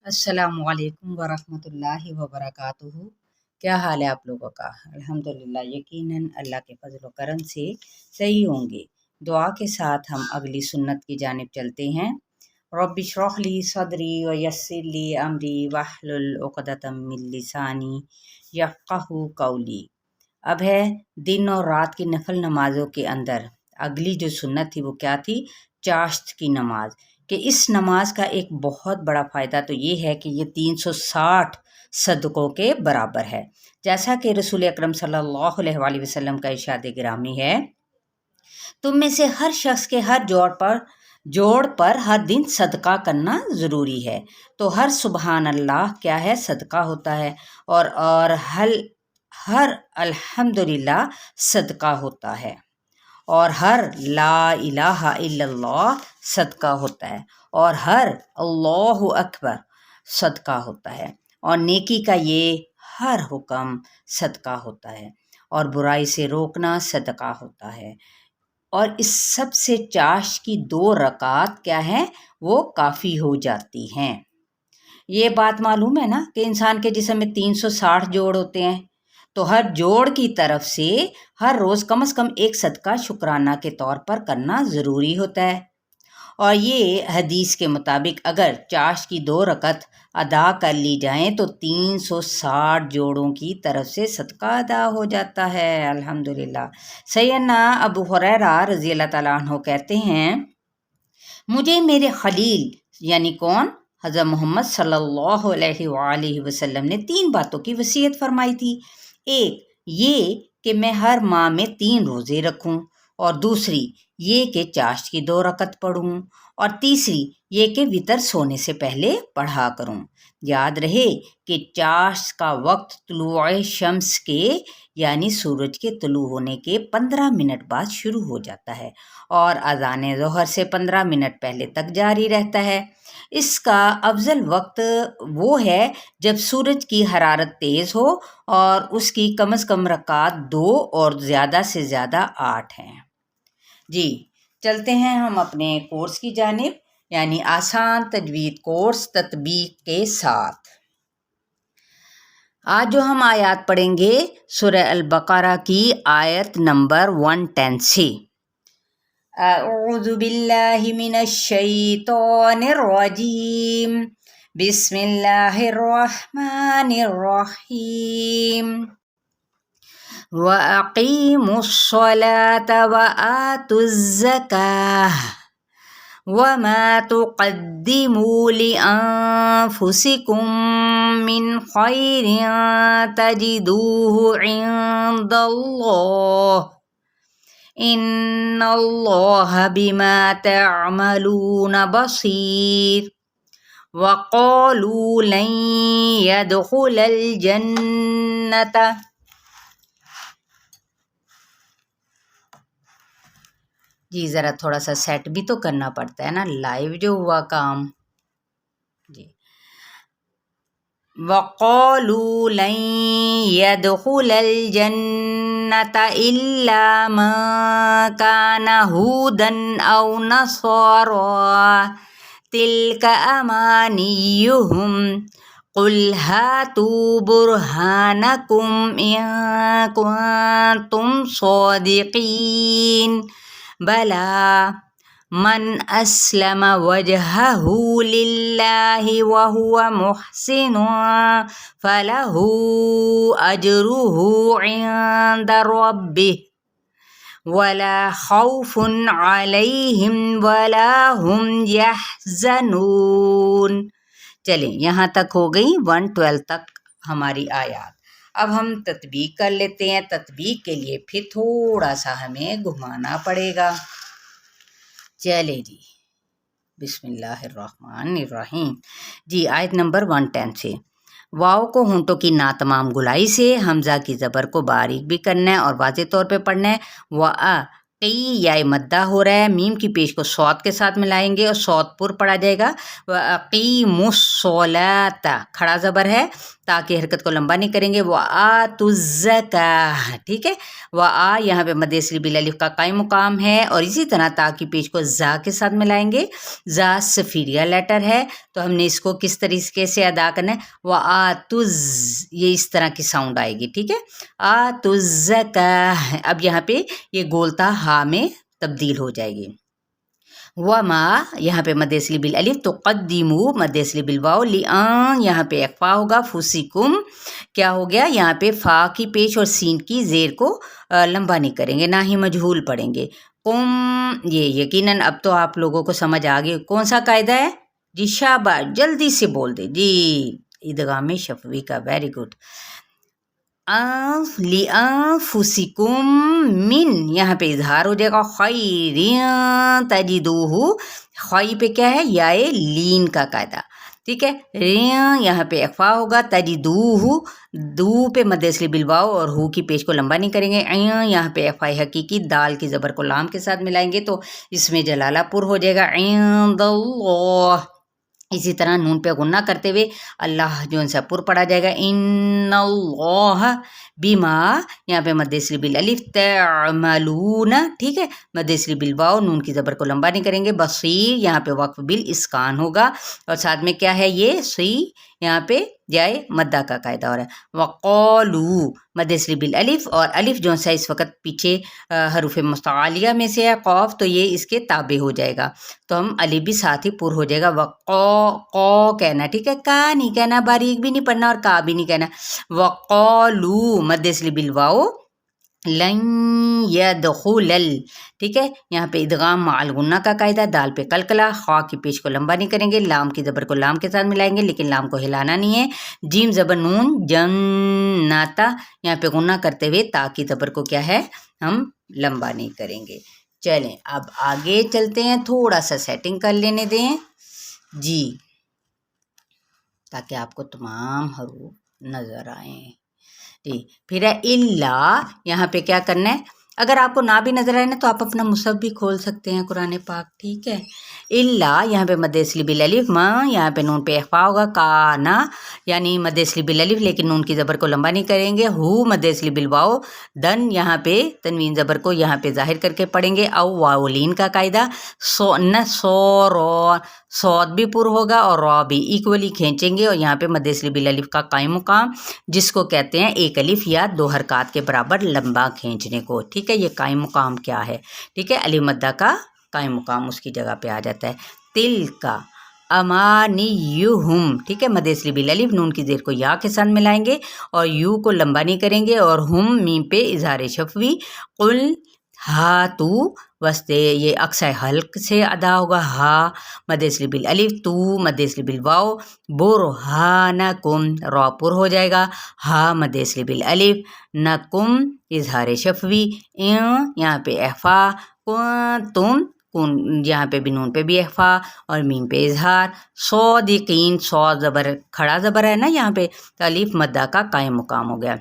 السلام علیکم ورحمۃ اللہ وبرکاتہ۔ کیا حال ہے آپ لوگوں کا؟ الحمدللہ، یقیناً اللہ کے فضل و کرم سے صحیح ہوں گے۔ دعا کے ساتھ ہم اگلی سنت کی جانب چلتے ہیں۔ رب اشرح لی صدری ویسر لی امری واحلل عقدۃ من لسانی یفقہوا قولی۔ اب ہے دن اور رات کی نفل نمازوں کے اندر اگلی جو سنت تھی وہ کیا تھی؟ چاشت کی نماز۔ کہ اس نماز کا ایک بہت بڑا فائدہ تو یہ ہے کہ یہ 360 صدقوں کے برابر ہے، جیسا کہ رسول اکرم صلی اللہ علیہ وآلہ وسلم کا ارشاد گرامی ہے، تم میں سے ہر شخص کے ہر جوڑ پر ہر دن صدقہ کرنا ضروری ہے۔ تو ہر سبحان اللہ کیا ہے؟ صدقہ ہوتا ہے، اور ہر الحمدللہ صدقہ ہوتا ہے، اور ہر لا الہ الا اللہ صدقہ ہوتا ہے، اور ہر اللہ اکبر صدقہ ہوتا ہے، اور نیکی کا یہ ہر حکم صدقہ ہوتا ہے، اور برائی سے روکنا صدقہ ہوتا ہے۔ اور اس سب سے چاشت کی 2 رکعات کیا ہیں؟ وہ کافی ہو جاتی ہیں۔ یہ بات معلوم ہے نا کہ انسان کے جسم میں 360 جوڑ ہوتے ہیں، تو ہر جوڑ کی طرف سے ہر روز کم از کم ایک صدقہ شکرانہ کے طور پر کرنا ضروری ہوتا ہے۔ اور یہ حدیث کے مطابق اگر چاشت کی 2 رکعت ادا کر لی جائیں تو 360 جوڑوں کی طرف سے صدقہ ادا ہو جاتا ہے۔ الحمدللہ۔ سیدنا ابو ہریرہ رضی اللہ تعالیٰ عنہ کہتے ہیں، مجھے میرے خلیل یعنی کون؟ حضرت محمد صلی اللہ علیہ وآلہ وسلم نے 3 باتوں کی وصیت فرمائی تھی۔ ایک یہ کہ میں ہر ماہ میں 3 روزے رکھوں، اور دوسری یہ کہ چاشت کی 2 رکعت پڑھوں، اور تیسری یہ کہ وتر سونے سے پہلے پڑھا کروں۔ یاد رہے کہ چاشت کا وقت طلوع شمس کے یعنی سورج کے طلوع ہونے کے 15 منٹ بعد شروع ہو جاتا ہے، اور اذان ظہر سے 15 منٹ پہلے تک جاری رہتا ہے۔ اس کا افضل وقت وہ ہے جب سورج کی حرارت تیز ہو، اور اس کی کم از کم رکعات 2 اور زیادہ سے زیادہ 8 ہیں۔ جی چلتے ہیں ہم اپنے کورس کی جانب، یعنی آسان تجوید کورس تطبیق کے ساتھ۔ آج جو ہم آیات پڑھیں گے سورہ البقرہ کی آیت نمبر 110 سے۔ اعوذ باللہ من الشیطان الرجیم، بسم اللہ الرحمن الرحیم۔ وَأَقِيمُوا الصَّلَاةَ وَآتُوا الزَّكَاةَ وَمَا تُقَدِّمُوا لِأَنفُسِكُم مِّنْ خَيْرٍ تَجِدُوهُ عِندَ اللَّهِ إِنَّ اللَّهَ بِمَا تَعْمَلُونَ بَصِيرٌ۔ وَقَالُوا لَن يَدْخُلَ الْجَنَّةَ، جی ذرا تھوڑا سا سیٹ بھی تو کرنا پڑتا ہے نا، لائیو جو ہوا کام۔ جی وَقَالُوا لَن يَدْخُلَ الْجَنَّةَ إِلَّا مَن كَانَ هُودًا أَوْ نَصَارَىٰ تِلْكَ أَمَانِيُّهُمْ قُلْ هَاتُوا بُرْهَانَكُمْ إِن كُنتُمْ صَادِقِينَ بَلَىٰ مَنْ أَسْلَمَ وَجْهَهُ لِلَّهِ وَهُوَ مُحْسِنٌ فَلَهُ أَجْرُهُ عِندَ رَبِّهِ وَلَا خَوْفٌ عَلَيْهِمْ وَلَا هُمْ يَحْزَنُونَ۔ چلیں یہاں تک ہو گئی 112 تک ہماری آیات۔ اب ہم تطبیق کر لیتے ہیں۔ تطبیق کے لیے پھر تھوڑا سا ہمیں گھمانا پڑے گا۔ چلے جی، بسم اللہ الرحمن الرحیم۔ جی آیت نمبر 110 سے۔ واؤ کو ہونٹوں کی ناتمام گلائی سے حمزہ کی زبر کو باریک بھی کرنا ہے اور واضح طور پہ پڑھنا ہے۔ कई या मद्दा हो रहा है, मीम की पेश को सौत के साथ मिलाएंगे और सौत पुर पढ़ा जाएगा। क़ीमुस्सलाता खड़ा ज़बर है, ताकि हरकत को लंबा नहीं करेंगे। व आतुज़्ज़काह, ठीक है। व आ यहाँ पे मद्दे असली बिल अलिफ का कायम मुकाम है, और इसी तरह ता की पेश को जा के साथ मिलाएंगे। जा सफीरिया लेटर है, तो हमने इसको किस तरीके से अदा करना है, व आतुज़, ये इस तरह की साउंड आएगी, ठीक है। आतुज़्ज़काह, अब यहाँ पे ये गोलता हा में तब्दील हो जाएगी। वमा यहाँ पे मद्दे असली बिल अलिफ, तो क़द्दिमू मद्दे असली बिल वाव, लिआन यहाँ पे इख्फा होगा, फुसिकुम क्या हो गया, यहाँ पे फा की पेश और सीन की ज़ेर को लंबा नहीं करेंगे, ना ही मजहूल पढ़ेंगे। कुम, ये यकीनन अब तो आप लोगों को समझ आ गई कौन सा कायदा है जी, शाबाश, जल्दी से बोल दे जी, इदगाम शफवी का, वेरी गुड। लिअन्फुसिकुम मिन, यहाँ पे इजहार हो जाएगा, खैरिन तजिदूहु, खई पे क्या है, याए लीन का कायदा, ठीक है। रिया यहाँ पे इख्फा होगा, तजिदूहु, दू पे मद्दे असली बिल वाव और हु की पेश को लंबा नहीं करेंगे। यहाँ पे इख्फा हकीकी, दाल की ज़बर को लाम के साथ मिलाएंगे तो इसमें जलालापुर हो जाएगा। इंदल्लाह, इसी तरह नून पे गुन्ना करते हुए अल्लाह जो उनसे पुर पढ़ा जाएगा। इन्नल्लाह बिमा, यहाँ पे मद्दे असली बिल अलिफ, तअमलून, ठीक है। मद्दे असली बिल वाव, नून की ज़बर को लंबा नहीं करेंगे। बसीर, यहाँ पे वक्फ बिल इस्कान होगा, और साथ में क्या है ये सी, यहाँ पे जाए मद्दा का कायदा हो रहा है। वक़ालू मद्दे असली बिल अलिफ, और अलिफ जो सा इस वक्त पीछे हरूफ मुस्तआलिया में से है कौफ, तो ये इसके ताबे हो जाएगा, तो हम अलिफ भी साथ ही पुर हो जाएगा। वक़ौ कहना, ठीक है, का नहीं कहना, बारीक भी नहीं पढ़ना और का भी नहीं कहना। वक़ालू मद्दे असली बिल वाओ, लन यदखुलल, ठीक है। यहाँ पे इदगाम माल गुन्ना का कायदा, दाल पे कलकला, खा की पेश को लंबा नहीं करेंगे, लाम की ज़बर को लाम के साथ मिलाएंगे, लेकिन लाम को हिलाना नहीं है। जीम ज़बर नून, जन्नाता, यहाँ पे गुन्ना करते हुए ता की ज़बर को क्या है, हम लंबा नहीं करेंगे। चलें अब आगे चलते हैं, थोड़ा सा सेटिंग कर लेने दें जी, ताकि आपको तमाम हरूफ नज़र आए जी। फिर है इल्ला, यहाँ पे क्या करना है, अगर आपको ना भी नजर आए ना तो आप अपना मुसहफ भी खोल सकते हैं, कुरान पाक, ठीक है। इल्ला यहाँ पे मद्दे असली बिल अलिफ, माँ यहाँ पे नून पे इख्फा होगा, काना यानी मद्दे असली बिल अलिफ, लेकिन नून की ज़बर को लंबा नहीं करेंगे। हु मद्दे असली बिल वाओ, दन यहाँ पे तनवीन ज़बर को यहाँ पे जाहिर करके पढ़ेंगे। औ वाउलीन का कायदा, सो न सो रो, सौद भी पुर होगा और रॉ भी इक्वली खींचेंगे, और यहाँ पे मद्दे असली बिल अलिफ का कायम मुकाम, जिसको कहते हैं एक अलिफ या दो हरकत के बराबर लंबा खींचने को, ठीक है। ये कायम मुकाम क्या है, ठीक है, अलिफ मद्दा का कायम मुकाम उसकी जगह पे आ जाता है। तिल का अमानियुहुम, ठीक है, मद्दे असली बिल अलिफ, नून की ज़ेर को या के साथ मिलाएंगे और यू को लंबा नहीं करेंगे, और हुम मीम पे इजहार शफवी। कुल हा तू वस्ते, ये अक्सर हल्क से अदा होगा, हा मद्दे असली बिल अलिफ, तू मद्दे असली बिल वाओ, बुरहानकुम रॉ पुर हो जाएगा, हा मद्दे असली बिल अलिफ, नकुम इजहार शफवी, यहाँ पे एफा, तुम कुन यहाँ पे भी नून पे भी एफा और मीम पे इजहार। सौदिकीन, सौ ज़बर खड़ा ज़बर है ना यहाँ पे, तो अलिफ मद्दा का कायम मुकाम हो गया।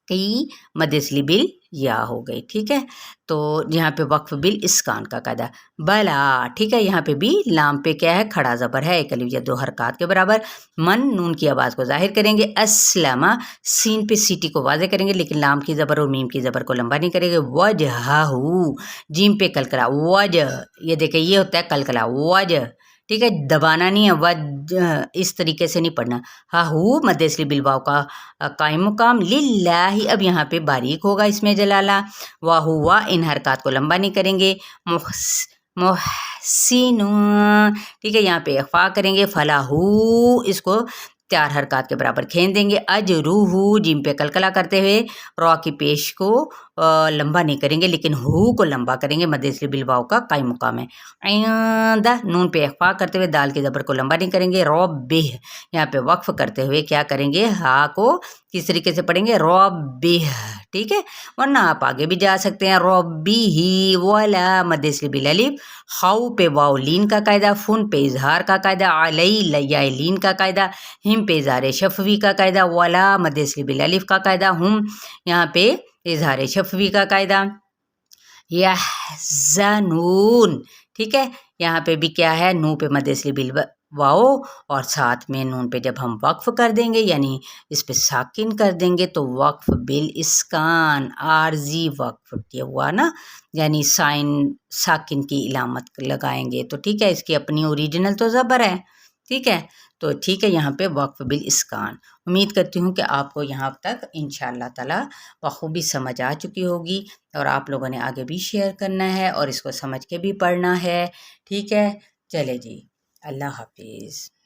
कई मद्दे असली बिल या हो गई, ठीक है। तो यहाँ पे वक्फ बिल इस्कान का कायदा, बला, ठीक है। यहाँ पे भी लाम पे क्या है, खड़ा ज़बर है, एक अलिफ या दो हरकत के बराबर। मन नून की आवाज़ को जाहिर करेंगे। अस्लमा सीन पे सीटी को वाज़े करेंगे, लेकिन लाम की ज़बर और मीम की ज़बर को लंबा नहीं करेंगे। वजहू जीम पे कलकला, वजह, ये देखिए ये होता है कलकला, वजह, ठीक है, दबाना नहीं है, वज इस तरीके से नहीं पढ़ना। हा हु मद्दे असली बिल वाव का कायम मुकाम, लिल्लाही, अब यहाँ पे बारीक होगा इसमें जलाला। वाह हुआ, इन हरकत को लंबा नहीं करेंगे। मोहसिन, ठीक है, यहाँ पे इख्फा करेंगे। फलाहू, इसको चार हरकत के बराबर खींच देंगे। अजरूहू जीम पे कलकला करते हुए रॉ की पेश को लंबा नहीं करेंगे, लेकिन हु को लंबा करेंगे, मद्दे असली बिल वाव का कायम मुकाम है। आइंदा नून पे इख्फा करते हुए दाल के ज़बर को लंबा नहीं करेंगे। रब्बिह यहाँ पे वक्फ करते हुए क्या करेंगे, हा को किस तरीके से पढ़ेंगे, रब्बिह, ठीक है, वरना आप आगे भी जा सकते हैं। रब्बिही वला मद्दे असली बिल अलिफ, हाउ पे वाव लीन का कायदा, फुन पे इजहार का कायदा, अलई लया लीन का कायदा, हिम पे इजहार शफवी का कायदा, वला मद्दे असली बिल अलिफ का कायदा, हुम यहाँ पे इजहार शफवी का कायदा। यहज़नून, ठीक है। यहाँ पे भी क्या है, नू पे मद इसलिए बिल वाओ, और साथ में नून पे जब हम वक्फ कर देंगे यानी इस पे साकिन कर देंगे तो वक्फ बिल इस्कान, आरजी वक्फ ये हुआ ना, यानी साइन साकिन की इलामत लगाएंगे तो ठीक है। इसकी अपनी ओरिजिनल तो ज़बर है, ठीक है। तो ठीक है, यहाँ पे वक्फ बिल इस्कान। उम्मीद करती हूँ कि आपको यहाँ तक इंशाअल्लाह ताला बखूबी समझ आ चुकी होगी, और आप लोगों ने आगे भी शेयर करना है और इसको समझ के भी पढ़ना है, ठीक है। चले जी, अल्लाह हाफिज़।